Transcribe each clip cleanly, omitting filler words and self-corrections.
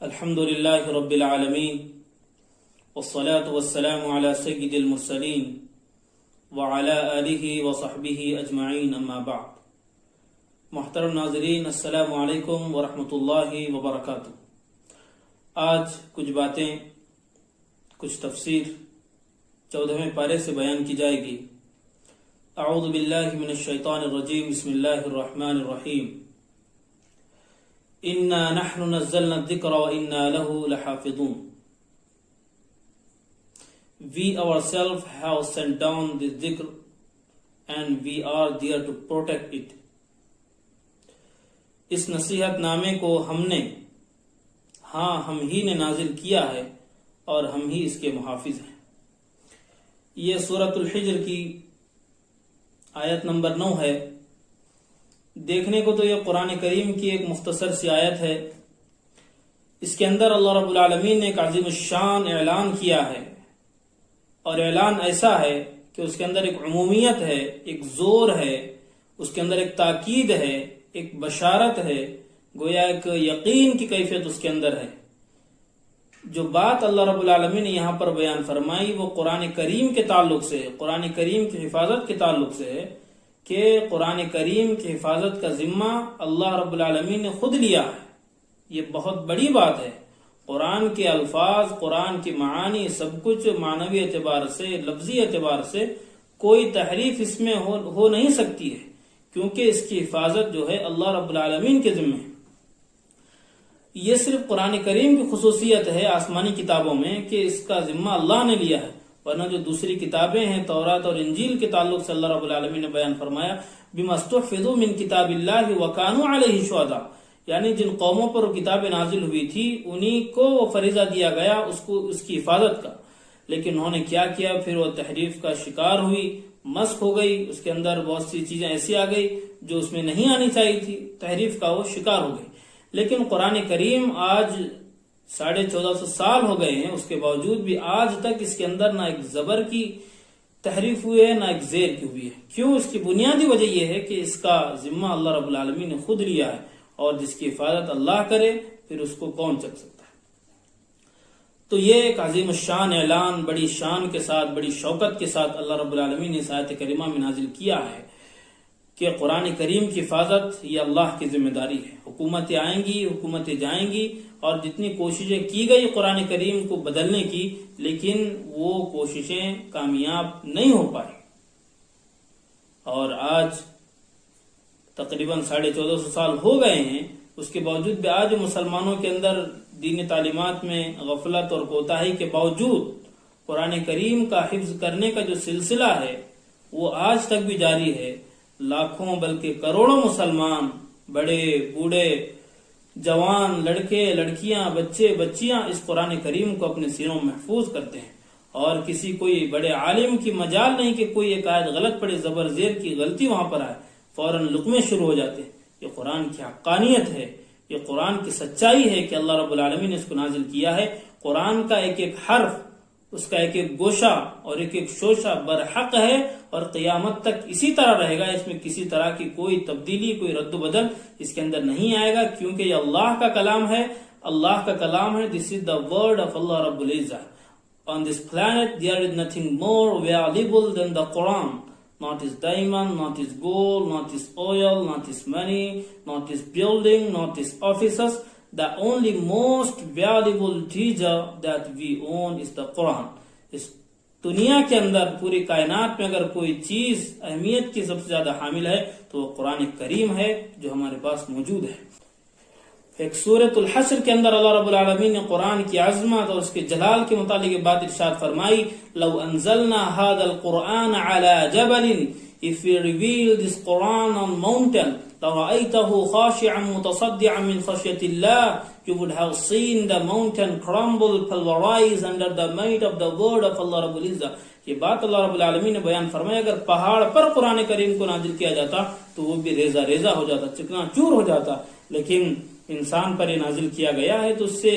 الحمد لله رب العالمين والصلاة والسلام على سيد المرسلين وعلى آله وصحبه أجمعين اما بعد. محترم ناظرین، السلام علیکم ورحمۃ اللہ وبرکاتہ. آج کچھ باتیں، کچھ تفسیر 14ویں پارے سے بیان کی جائے گی. اعوذ باللہ من الشیطان الرجیم، بسم اللہ الرحمن الرحیم. انا نحن نزلنا الذکر وانا له لحافظون. We ourselves have sent down this dhikr and we are there to protect it. اس نصیحت نامے کو ہم ہی نے نازل کیا ہے اور ہم ہی اس کے محافظ ہیں. یہ سورۃ الحجر کی آیت نمبر 9 ہے. دیکھنے کو تو یہ قرآن کریم کی ایک مختصر سی آیت ہے. اس کے اندر اللہ رب العالمین نے ایک عظیم الشان اعلان کیا ہے، اور اعلان ایسا ہے کہ اس کے اندر ایک عمومیت ہے، ایک زور ہے، اس کے اندر ایک تاکید ہے، ایک بشارت ہے، گویا ایک یقین کی کیفیت اس کے اندر ہے. جو بات اللہ رب العالمین نے یہاں پر بیان فرمائی وہ قرآن کریم کے تعلق سے ہے، قرآن کریم کی حفاظت کے تعلق سے ہے کہ قرآن کریم کی حفاظت کا ذمہ اللہ رب العالمین نے خود لیا ہے. یہ بہت بڑی بات ہے. قرآن کے الفاظ، قرآن کی معانی، سب کچھ معنوی اعتبار سے، لفظی اعتبار سے کوئی تحریف اس میں ہو نہیں سکتی ہے، کیونکہ اس کی حفاظت جو ہے اللہ رب العالمین کے ذمہ ہے. یہ صرف قرآن کریم کی خصوصیت ہے آسمانی کتابوں میں کہ اس کا ذمہ اللہ نے لیا ہے، ورنہ جو دوسری کتابیں ہیں تورات اور انجیل کے تعلق سے اللہ رب العالمین نے بیان فرمایا بما استحفظوا من کتاب اللہ وکانوا علیہ شہداء، یعنی جن قوموں پر وہ کتابیں نازل ہوئی تھی انہی کو وہ فریضہ دیا گیا اس کی حفاظت کا. لیکن انہوں نے کیا کیا، پھر وہ تحریف کا شکار ہوئی، مسخ ہو گئی، اس کے اندر بہت سی چیزیں ایسی آ گئی جو اس میں نہیں آنی چاہیے تھی، تحریف کا وہ شکار ہو گئی. لیکن قرآن کریم آج 1450 سال ہو گئے ہیں، اس کے باوجود بھی آج تک اس کے اندر نہ ایک زبر کی تحریف ہوئی ہے نہ ایک زیر کی ہوئی ہے. کیوں؟ اس کی بنیادی وجہ یہ ہے کہ اس کا ذمہ اللہ رب العالمین نے خود لیا ہے، اور جس کی حفاظت اللہ کرے پھر اس کو کون چک سکتا ہے. تو یہ ایک عظیم الشان اعلان بڑی شان کے ساتھ، بڑی شوکت کے ساتھ اللہ رب العالمین نے اس آیت کریمہ میں نازل کیا ہے کہ قرآن کریم کی حفاظت یہ اللہ کی ذمہ داری ہے. حکومتیں آئیں گی، حکومتیں جائیں گی، اور جتنی کوششیں کی گئی قرآن کریم کو بدلنے کی، لیکن وہ کوششیں کامیاب نہیں ہو پائی. اور آج تقریباً 1450 سال ہو گئے ہیں، اس کے باوجود بھی آج مسلمانوں کے اندر دینی تعلیمات میں غفلت اور کوتاہی کے باوجود قرآن کریم کا حفظ کرنے کا جو سلسلہ ہے وہ آج تک بھی جاری ہے. لاکھوں بلکہ کروڑوں مسلمان، بڑے بوڑھے، جوان، لڑکے لڑکیاں، بچے بچیاں اس قرآن کریم کو اپنے سینوں میں محفوظ کرتے ہیں، اور کسی کوئی بڑے عالم کی مجال نہیں کہ کوئی ایک آیت غلط پڑے، زبر زیر کی غلطی وہاں پر آئے، فوراً لقمے شروع ہو جاتے ہیں. یہ قرآن کی حقانیت ہے، یہ قرآن کی سچائی ہے کہ اللہ رب العالمین نے اس کو نازل کیا ہے. قرآن کا ایک ایک حرف، اس کا ایک ایک گوشہ اور ایک ایک شوشہ برحق ہے، اور قیامت تک اسی طرح رہے گا. اس میں کسی طرح کی کوئی تبدیلی، کوئی رد و بدل اس کے اندر نہیں آئے گا، کیونکہ یہ اللہ کا کلام ہے، اللہ کا کلام ہے. دس از دا ورڈ آف اللہ رب العزہ. On this planet there is nothing more valuable than the Quran. Not his diamond, not his gold, not his oil, not his money, not his building, not his offices. The only most valuable treasure that we own is the Quran. اس دنیا کے اندر، پوری کائنات میں اگر کوئی چیز اہمیت کی سب سے زیادہ حامل ہے تو وہ قرآن کریم ہے جو ہمارے پاس موجود ہے. ایک سورۃ الحشر کے اندر اللہ رب العالمین نے قرآن کی عظمت اور اس کے جلال کے متعلق بات ارشاد فرمائی، لو انزلنا هذا القرآن على جبل، if we reveal this Quran on mountain، لرأيته خاشعا متصدعا من خشية الله، you would have seen the mountain crumble, pulverize under the might of the word of Allah رب العزہ. یہ بات اللہ رب العالمین نے بیان فرمایا، اگر پہاڑ پر قرآن کریم کو نازل کیا جاتا تو وہ بھی ریزہ ریزہ ہو جاتا، چکنا چور ہو جاتا. لیکن انسان پر یہ نازل کیا گیا ہے تو اس سے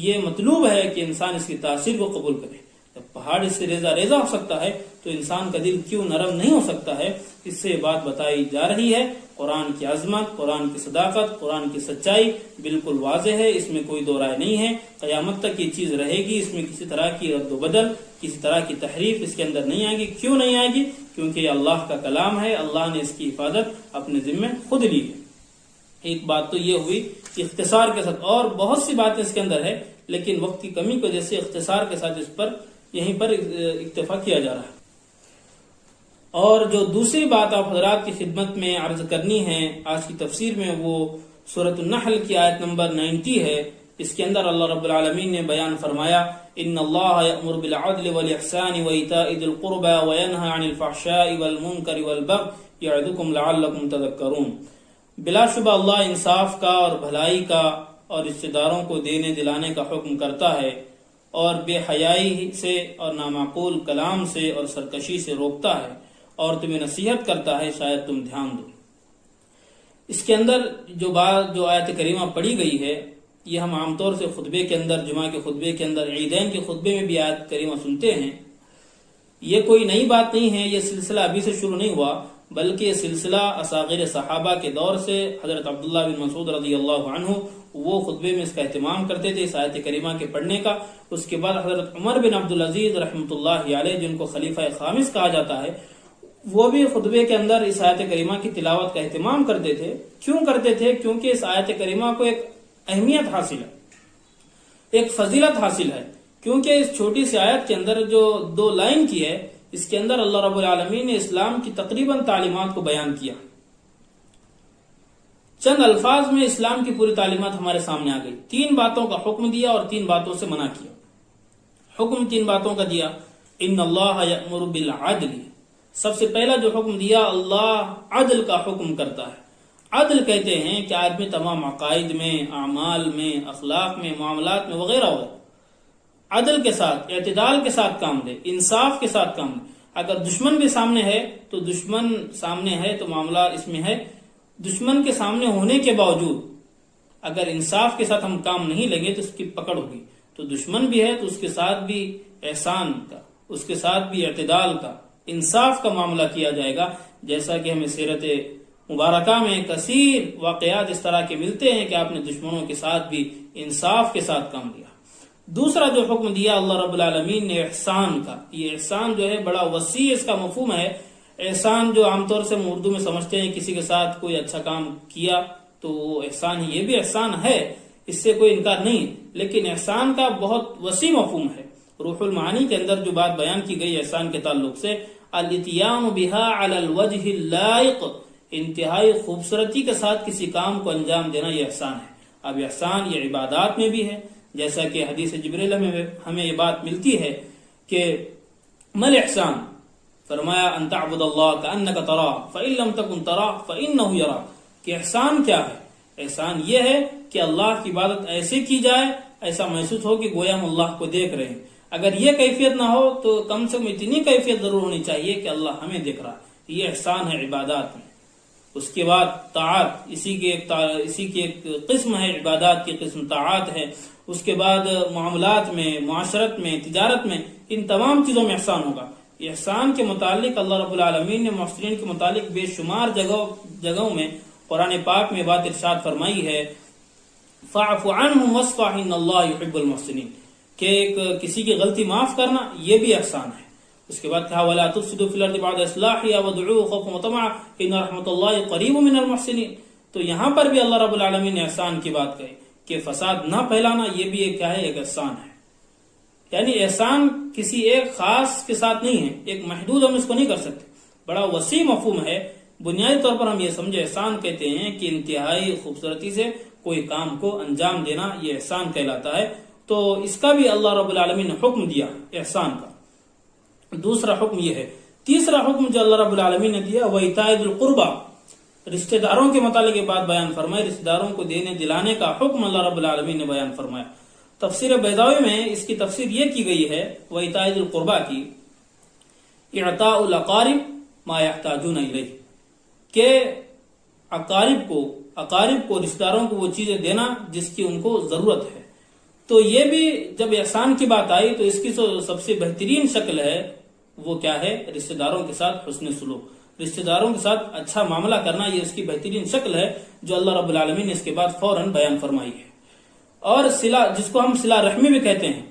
یہ مطلوب ہے کہ انسان اس کی تاثیر کو قبول کرے. جب پہاڑ اس سے ریزہ ریزہ ہو سکتا ہے تو انسان کا دل کیوں نرم نہیں ہو سکتا ہے؟ اس سے بات بتائی جا رہی ہے. قرآن کی عظمت، قرآن کی صداقت، قرآن کی سچائی بالکل واضح ہے، اس میں کوئی دو رائے نہیں ہے۔ قیامت تک یہ چیز رہے گی، اس میں کسی طرح کی رد و بدل، کسی طرح کی تحریف اس کے اندر نہیں آئے گی۔ کیوں نہیں آئے گی؟ کیونکہ یہ اللہ کا کلام ہے، اللہ نے اس کی حفاظت اپنے ذمے خود لی ہے۔ ایک بات تو یہ ہوئی اختصار کے ساتھ، اور بہت سی باتیں اس کے اندر ہے، لیکن وقت کی کمی کی وجہ سے اختصار کے ساتھ اس پر یہیں پر اکتفا کیا جا رہا ہے۔ اور جو دوسری بات آپ حضرات کی خدمت میں عرض کرنی ہے آج کی تفسیر میں، وہ سورۃ النحل کی آیت نمبر 90 ہے۔ اس کے اندر اللہ رب العالمین نے بیان فرمایا، ان اللہ یأمر بالعدل والاحسان وایتاء ذی القربى وینہی عن الفحشاء والمنکر والبغی یعظکم لعلکم تذکرون۔ بلا شبہ اللہ انصاف کا اور بھلائی کا اور رشتہ داروں کو دینے دلانے کا حکم کرتا ہے، اور بے حیائی سے اور نامعقول کلام سے اور سرکشی سے روکتا ہے، اور تمہیں نصیحت کرتا ہے شاید تم دھیان دو۔ اس کے اندر جو بات جو آیت کریمہ پڑھی گئی ہے، یہ ہم عام طور سے خطبے کے اندر، جمعہ کے خطبے کے اندر، عیدین کے خطبے میں بھی آیت کریمہ سنتے ہیں۔ یہ کوئی نئی بات نہیں ہے، یہ سلسلہ ابھی سے شروع نہیں ہوا، بلکہ یہ سلسلہ اصاغر صحابہ کے دور سے حضرت عبداللہ بن مسعود رضی اللہ عنہ وہ خطبے میں اس کا اہتمام کرتے تھے، اس آیت کریمہ کے پڑھنے کا۔ اس کے بعد حضرت عمر بن عبدالعزیز رحمۃ اللہ علیہ، جن کو خلیفہ خامس کہا جاتا ہے، وہ بھی خطبے کے اندر اس آیت کریمہ کی تلاوت کا اہتمام کرتے تھے۔ کیوں کرتے تھے؟ کیونکہ اس آیت کریمہ کو ایک اہمیت حاصل ہے، ایک فضیلت حاصل ہے، کیونکہ اس چھوٹی سی آیت کے اندر جو 2 لائن کی ہے، اس کے اندر اللہ رب العالمین نے اسلام کی تقریباً تعلیمات کو بیان کیا۔ چند الفاظ میں اسلام کی پوری تعلیمات ہمارے سامنے آ گئی۔ 3 باتوں کا حکم دیا اور 3 باتوں سے منع کیا۔ حکم 3 باتوں کا دیا، ان اللہ یأمر بالعدل، سب سے پہلا جو حکم دیا، اللہ عدل کا حکم کرتا ہے۔ عدل کہتے ہیں کہ آدمی تمام عقائد میں، اعمال میں، اخلاق میں، معاملات میں وغیرہ وغیرہ عدل کے ساتھ، اعتدال کے ساتھ کام دے، انصاف کے ساتھ کام دے۔ اگر دشمن بھی سامنے ہے تو دشمن سامنے ہے تو معاملہ اس میں ہے، دشمن کے سامنے ہونے کے باوجود اگر انصاف کے ساتھ ہم کام نہیں لیں گے تو اس کی پکڑ ہوگی۔ تو دشمن بھی ہے تو اس کے ساتھ بھی احسان کا، اس کے ساتھ بھی اعتدال کا، انصاف کا معاملہ کیا جائے گا، جیسا کہ ہمیں سیرت مبارکہ میں کثیر واقعات اس طرح کے ملتے ہیں کہ آپ نے دشمنوں کے ساتھ بھی انصاف کے ساتھ کام لیا۔ دوسرا جو حکم دیا اللہ رب العالمین نے احسان کا، یہ احسان جو ہے بڑا وسیع اس کا مفہوم ہے۔ احسان جو عام طور سے ہم اردو میں سمجھتے ہیں، کسی کے ساتھ کوئی اچھا کام کیا تو وہ احسان ہے، یہ بھی احسان ہے، اس سے کوئی انکار نہیں، لیکن احسان کا بہت وسیع مفہوم ہے۔ روح المعانی کے اندر جو بات بیان کی گئی احسان کے تعلق سے، الاتیان بها علی الوجہ اللائق، انتہائی خوبصورتی کے ساتھ کسی کام کو انجام دینا، یہ احسان ہے۔ اب احسان یہ عبادات میں بھی ہے، جیسا کہ حدیث جبریل میں ہمیں یہ بات ملتی ہے کہ مل احسان، فرمایا ان تعبد اللہ کأنک تراہ فإن لم تکن تراہ فإنہ یراک، کہ احسان کیا ہے؟ احسان یہ ہے کہ اللہ کی عبادت ایسے کی جائے، ایسا محسوس ہو کہ گویا ہم اللہ کو دیکھ رہے ہیں۔ اگر یہ کیفیت نہ ہو تو کم سے کم اتنی کیفیت ضرور ہونی چاہیے کہ اللہ ہمیں دیکھ رہا ہے۔ یہ احسان ہے عبادات میں۔ اس کے بعد طاعت، اسی کی ایک قسم ہے، عبادات کی قسم طاعت ہے۔ اس کے بعد معاملات میں، معاشرت میں، تجارت میں، ان تمام چیزوں میں احسان ہوگا۔ احسان کے متعلق اللہ رب العالمین نے محسنین کے متعلق بے شمار جگہوں میں قرآن پاک میں بات ارشاد فرمائی ہے، فاعف عنہم واصفح ان اللہ یحب المحسنین، کہ کسی کی غلطی معاف کرنا یہ بھی احسان ہے۔ اس کے بعد کہا ولا تفسدوا فی الارض بعد اصلاحها وادعوه خوفا وطمعا ان رحمت اللہ قریب من المحسنین۔ تو یہاں پر بھی اللہ رب العالمین نے احسان کی بات کہی کہ فساد نہ پھیلانا، یہ بھی کیا ہے؟ ایک احسان ہے۔ یعنی احسان کسی ایک خاص کے ساتھ نہیں ہے، ایک محدود ہم اس کو نہیں کر سکتے، بڑا وسیع مفہوم ہے۔ بنیادی طور پر ہم یہ سمجھے احسان کہتے ہیں کہ انتہائی خوبصورتی سے کوئی کام کو انجام دینا، یہ احسان کہلاتا ہے۔ تو اس کا بھی اللہ رب العالمین نے حکم دیا احسان کا۔ دوسرا حکم یہ ہے۔ تیسرا حکم جو اللہ رب العالمین نے دیا وہ ایتاء ذی القربیٰ، رشتہ داروں کے متعلق یہ بات بیان فرمائی، رشتہ داروں کو دینے دلانے کا حکم اللہ رب العالمین نے بیان فرمایا۔ تفسیر بیضاوی میں اس کی تفسیر یہ کی گئی ہے وہ ایتاء ذی القربیٰ کی، اعطاء الاقارب ما یحتاجون الیہ، کہ اقارب کو رشتہ داروں کو وہ چیزیں دینا جس کی ان کو ضرورت ہے۔ تو یہ بھی جب احسان کی بات آئی تو اس کی سب سے بہترین شکل ہے وہ کیا ہے؟ رشتہ داروں کے ساتھ حسن سلوک، رشتہ داروں کے ساتھ اچھا معاملہ کرنا یہ اس کی بہترین شکل ہے جو اللہ رب العالمین نے اس کے بعد فوراً بیان فرمائی ہے۔ اور صلہ، جس کو ہم صلہ رحمی بھی کہتے ہیں،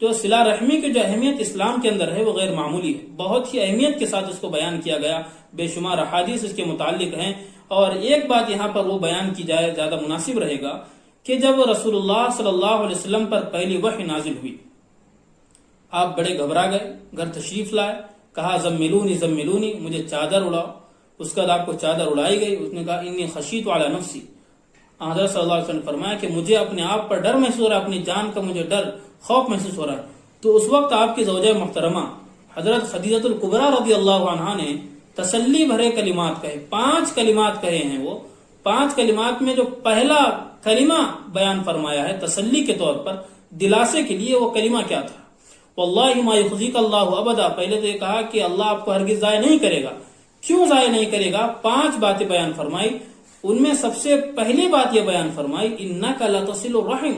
جو صلہ رحمی کی جو اہمیت اسلام کے اندر ہے وہ غیر معمولی ہے، بہت ہی اہمیت کے ساتھ اس کو بیان کیا گیا، بے شمار احادیث اس کے متعلق ہیں۔ اور ایک بات یہاں پر وہ بیان کی جائے زیادہ مناسب رہے گا کہ جب رسول اللہ صلی اللہ علیہ وسلم پر پہلی وحی نازل ہوئی، آپ بڑے گھبرا گئے، گھر تشریف لائے، کہا زملونی زملونی، مجھے چادر اڑاؤ۔ اس کے بعد آپ کو چادر اڑائی گئی، اس نے کہا انی خشیت علی نفسی، حضرت صلی اللہ علیہ وسلم نے فرمایا کہ مجھے اپنے آپ پر ڈر محسوس ہو رہا ہے، اپنی جان کا مجھے ڈر، خوف محسوس ہو رہا ہے۔ تو اس وقت آپ کی زوجہ محترمہ حضرت خدیجہ الکبریٰ رضی اللہ عنہا نے تسلی بھرے کلمات کہے، 5 کلمات کہے ہیں۔ وہ 5 کلمات میں جو پہلا کلمہ بیان فرمایا ہے تسلی کے طور پر، دلاسے کے لیے، وہ کلمہ کیا تھا؟ واللہ ما یخزیک اللہ ابدا۔ پہلے تو یہ کہا کہ اللہ آپ کو ہرگز ضائع نہیں کرے گا۔ کیوں ضائع نہیں کرے گا؟ 5 باتیں بیان فرمائی۔ ان میں سب سے پہلی بات یہ بیان فرمائی انک لتصل الرحم،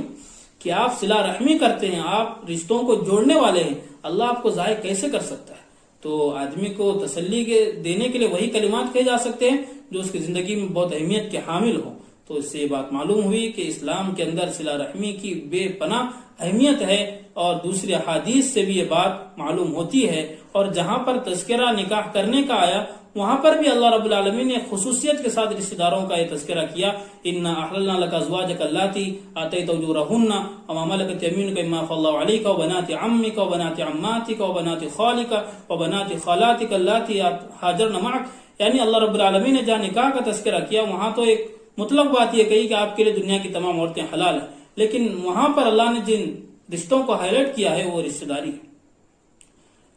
کہ آپ صلہ رحمی کرتے ہیں، آپ رشتوں کو جوڑنے والے ہیں، اللہ آپ کو ضائع کیسے کر سکتا ہے؟ تو آدمی کو تسلی دینے کے لیے وہی کلمات کہے جا سکتے ہیں جو اس کی زندگی میں بہت اہمیت کے حامل ہوں۔ تو اس سے یہ بات معلوم ہوئی کہ اسلام کے اندر صلہ رحمی کی بے پناہ اہمیت ہے، اور دوسری احادیث سے بھی یہ بات معلوم ہوتی ہے۔ اور جہاں پر تذکرہ نکاح کرنے کا آیا وہاں پر بھی اللہ رب العالمین نے خصوصیت کے ساتھ رشتہ داروں کا یہ تذکرہ کیا، انا احللنا لک ازواجک اللاتی آتیت اجورہن وما ملکت یمینک مما افاء اللہ علیک وبنات عمک وبنات عماتک وبنات خالک وبنات خالاتک اللاتی ہاجرن معک۔ یعنی اللہ رب العالمین نے جہاں نکاح کا تذکرہ کیا وہاں تو ایک مطلق بات یہ کہی کہ آپ کے لیے دنیا کی تمام عورتیں حلال ہیں، لیکن وہاں پر اللہ نے جن رشتوں کو ہائی لائٹ کیا ہے وہ رشتہ داری ہے،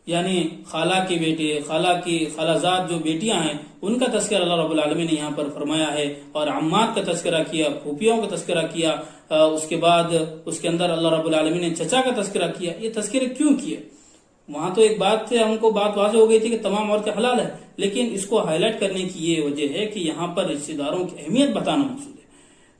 یعنی خالہ کے بیٹے، خالہ زاد جو بیٹیاں ہیں ان کا تذکرہ اللہ رب العالمین نے یہاں پر فرمایا ہے، اور عمات کا تذکرہ کیا، پھوپھیوں کا تذکرہ کیا، اس کے بعد اس کے اندر اللہ رب العالمین نے چچا کا تذکرہ کیا۔ یہ تذکرے کیوں کیے؟ وہاں تو ایک بات سے ہم کو بات واضح ہو گئی تھی کہ تمام عورتیں حلال ہیں، لیکن اس کو ہائی لائٹ کرنے کی یہ وجہ ہے کہ یہاں پر رشتہ داروں کی اہمیت بتانا مقصود ہے،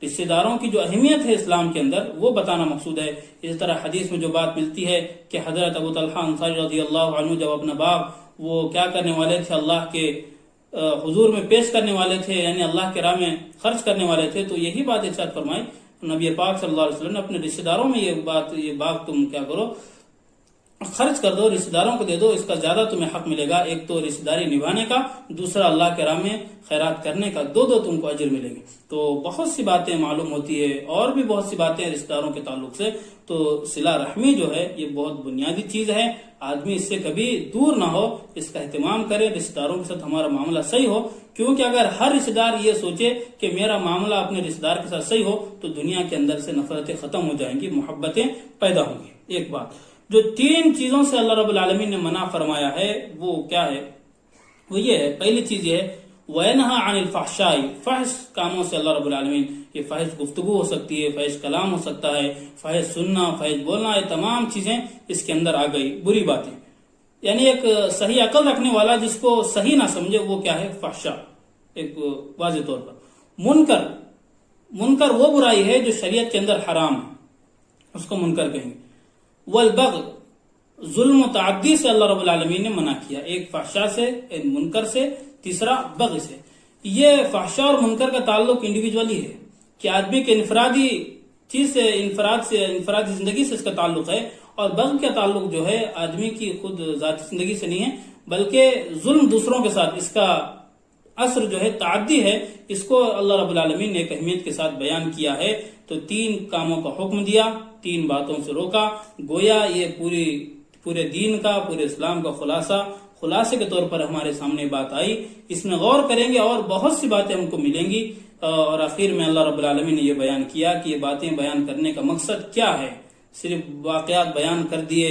رشتہ داروں کی جو اہمیت ہے اسلام کے اندر وہ بتانا مقصود ہے۔ اس طرح حدیث میں جو بات ملتی ہے کہ حضرت ابو طلحہ انصاری رضی اللہ عنہ جب اپنا باپ وہ کیا کرنے والے تھے، اللہ کے حضور میں پیش کرنے والے تھے، یعنی اللہ کے راہ میں خرچ کرنے والے تھے، تو یہی بات ارشاد فرمائی نبی پاک صلی اللہ علیہ وسلم نے اپنے رشتہ داروں میں یہ باغ تم کیا کرو، خرچ کر دو، رشتہ داروں کو دے دو، اس کا زیادہ تمہیں حق ملے گا، ایک تو رشتہ داری نبھانے کا، دوسرا اللہ کے راہ میں خیرات کرنے کا، دو تم کو اجر ملے گی۔ تو بہت سی باتیں معلوم ہوتی ہے، اور بھی بہت سی باتیں رشتہ داروں کے تعلق سے۔ تو صلہ رحمی جو ہے یہ بہت بنیادی چیز ہے، آدمی اس سے کبھی دور نہ ہو، اس کا اہتمام کرے، رشتہ داروں کے ساتھ ہمارا معاملہ صحیح ہو، کیونکہ اگر ہر رشتہ دار یہ سوچے کہ میرا معاملہ اپنے رشتہ دار کے ساتھ صحیح ہو تو دنیا کے اندر سے نفرتیں ختم ہو جائیں گی، محبتیں پیدا ہوں گی۔ ایک بات جو 3 چیزوں سے اللہ رب العالمین نے منع فرمایا ہے وہ کیا ہے؟ وہ یہ ہے، پہلی چیز یہ ہے وَيَنْهَا عَنِ الْفَحْشَاءِ، فحش کاموں سے اللہ رب العالمین، یہ فحش گفتگو ہو سکتی ہے، فحش کلام ہو سکتا ہے، فحش سننا، فحش بولنا، یہ تمام چیزیں اس کے اندر آ گئی، بری باتیں۔ یعنی ایک صحیح عقل رکھنے والا جس کو صحیح نہ سمجھے وہ کیا ہے؟ فحشا، ایک واضح طور پر۔ منکر وہ برائی ہے جو شریعت کے اندر حرام ہے، اس کو منکر کہیں گے۔ والبغی، ظلم و تعدی سے اللہ رب العالمین نے منع کیا، ایک فحشا سے، ایک منکر سے، تیسرا بغی سے۔ یہ فحشا اور منکر کا تعلق انڈیویجولی ہے کہ آدمی کے انفرادی چیز سے، انفرادی زندگی سے اس کا تعلق ہے، اور بغی کا تعلق جو ہے آدمی کی خود ذاتی زندگی سے نہیں ہے، بلکہ ظلم دوسروں کے ساتھ، اس کا اثر جو ہے تعدی ہے، اس کو اللہ رب العالمین نے ایک اہمیت کے ساتھ بیان کیا ہے۔ تو 3 کاموں کا حکم دیا، 3 باتوں سے روکا، گویا یہ پورے دین کا، پورے اسلام کا خلاصے کے طور پر ہمارے سامنے بات آئی۔ اس میں غور کریں گے اور بہت سی باتیں ہم کو ملیں گی، اور آخر میں اللہ رب العالمین نے یہ بیان کیا کہ یہ باتیں بیان کرنے کا مقصد کیا ہے۔ صرف واقعات بیان کر دیے،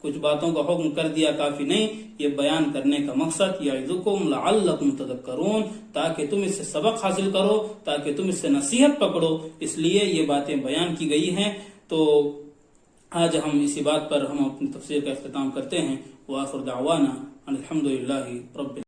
کچھ باتوں کا حکم کر دیا کافی نہیں، یہ بیان کرنے کا مقصد یعظکم لعلکم تذکرون، تاکہ تم اس سے سبق حاصل کرو، تاکہ تم اس سے نصیحت پکڑو، اس لیے یہ باتیں بیان کی گئی ہیں۔ تو آج ہم اسی بات پر ہم اپنی تفسیر کا اختتام کرتے ہیں۔ وآخر دعوانا الحمدللہ رب